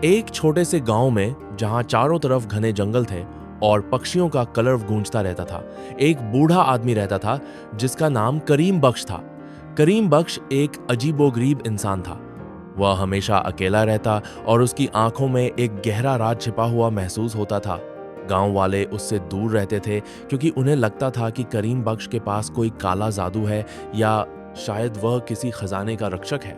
एक छोटे से गांव में जहां चारों तरफ घने जंगल थे और पक्षियों का कलरव गूंजता रहता था, एक बूढ़ा आदमी रहता था जिसका नाम करीम बख्श था। करीम बख्श एक अजीबोगरीब इंसान था। वह हमेशा अकेला रहता और उसकी आंखों में एक गहरा राज छिपा हुआ महसूस होता था। गांव वाले उससे दूर रहते थे क्योंकि उन्हें लगता था कि करीम बख्श के पास कोई काला जादू है या शायद वह किसी खजाने का रक्षक है।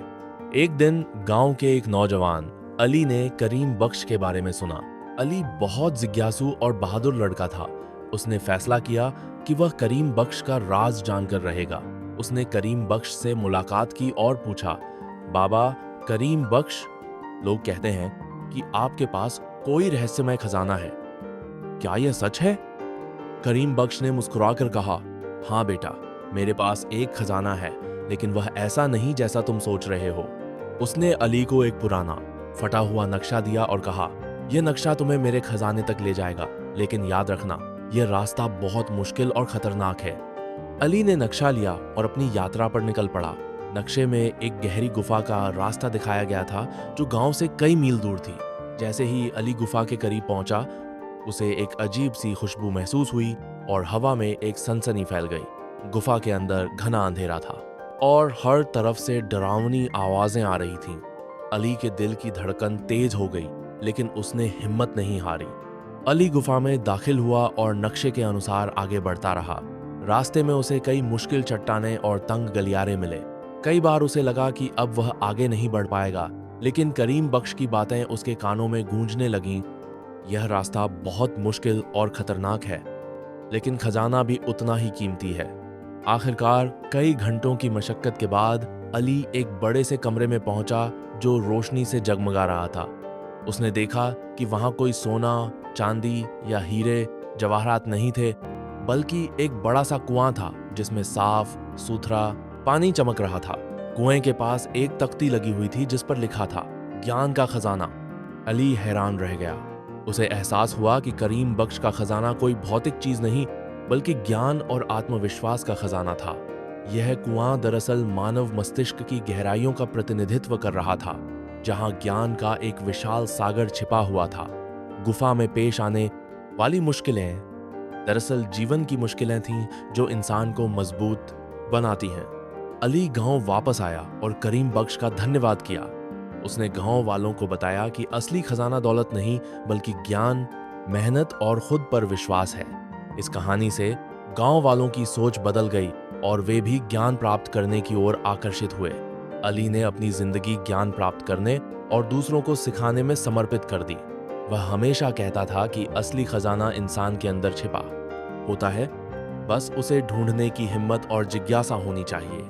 एक दिन गांव के एक नौजवान अली ने करीम बख्श के बारे में सुना। अली बहुत जिज्ञासु और बहादुर लड़का था। उसने फैसला किया कि वह करीम बख्श का राज जानकर रहेगा। उसने करीम बख्श से मुलाकात की और पूछा, बाबा करीम बख्श, लोग कहते हैं कि आपके पास कोई रहस्यमय खजाना है, क्या यह सच है? करीम बख्श ने मुस्कुराकर कहा, हाँ बेटा, मेरे पास एक खजाना है, लेकिन वह ऐसा नहीं जैसा तुम सोच रहे हो। उसने अली को एक पुराना फटा हुआ नक्शा दिया और कहा, यह नक्शा तुम्हें मेरे खजाने तक ले जाएगा, लेकिन याद रखना, यह रास्ता बहुत मुश्किल और खतरनाक है। अली ने नक्शा लिया और अपनी यात्रा पर निकल पड़ा। नक्शे में एक गहरी गुफा का रास्ता दिखाया गया था जो गांव से कई मील दूर थी। जैसे ही अली गुफा के करीब पहुंचा, उसे एक अजीब सी खुशबू महसूस हुई और हवा में एक सनसनी फैल गई। गुफा के अंदर घना अंधेरा था और हर तरफ से डरावनी आवाजें आ रही थीं। अली के दिल की धड़कन तेज हो गई, लेकिन उसने हिम्मत नहीं हारी। अली गुफा में दाखिल हुआ और नक्शे के अनुसार आगे बढ़ता रहा। रास्ते में उसे कई मुश्किल चट्टानें और तंग गलियारे मिले। कई बार उसे लगा कि अब वह आगे नहीं बढ़ पाएगा, लेकिन करीम बख्श की बातें उसके कानों में गूंजने लगीं। यह रास्ता बहुत मुश्किल और खतरनाक है, लेकिन खजाना भी उतना ही कीमती है। आखिरकार कई घंटों की मशक्कत के बाद अली एक बड़े से कमरे में पहुंचा जो रोशनी से जगमगा रहा था। उसने देखा कि वहां कोई सोना, चांदी या हीरे जवाहरात नहीं थे, बल्कि एक बड़ा सा कुआं था जिसमें साफ सुथरा पानी चमक रहा था। कुएं के पास एक तख्ती लगी हुई थी जिस पर लिखा था, ज्ञान का खजाना। अली हैरान रह गया। उसे एहसास हुआ कि करीम बख्श का खजाना कोई भौतिक चीज नहीं, बल्कि ज्ञान और आत्मविश्वास का खजाना था। यह कुआं दरअसल मानव मस्तिष्क की गहराइयों का प्रतिनिधित्व कर रहा था, जहां ज्ञान का एक विशाल सागर छिपा हुआ था। गुफा में पेश आने वाली मुश्किलें दरअसल जीवन की मुश्किलें थीं जो इंसान को मजबूत बनाती हैं। अली गांव वापस आया और करीम बख्श का धन्यवाद किया। उसने गांव वालों को बताया कि असली खजाना दौलत नहीं, बल्कि ज्ञान, मेहनत और खुद पर विश्वास है। इस कहानी से गांव वालों की सोच बदल गई और वे भी ज्ञान प्राप्त करने की ओर आकर्षित हुए। अली ने अपनी जिंदगी ज्ञान प्राप्त करने और दूसरों को सिखाने में समर्पित कर दी। वह हमेशा कहता था कि असली खजाना इंसान के अंदर छिपा होता है, बस उसे ढूंढने की हिम्मत और जिज्ञासा होनी चाहिए।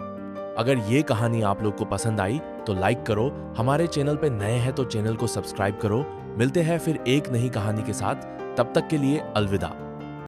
अगर ये कहानी आप लोग को पसंद आई तो लाइक करो, हमारे चैनल पे नए हैं तो चैनल को सब्सक्राइब करो। मिलते हैं फिर एक नई कहानी के साथ, तब तक के लिए अलविदा।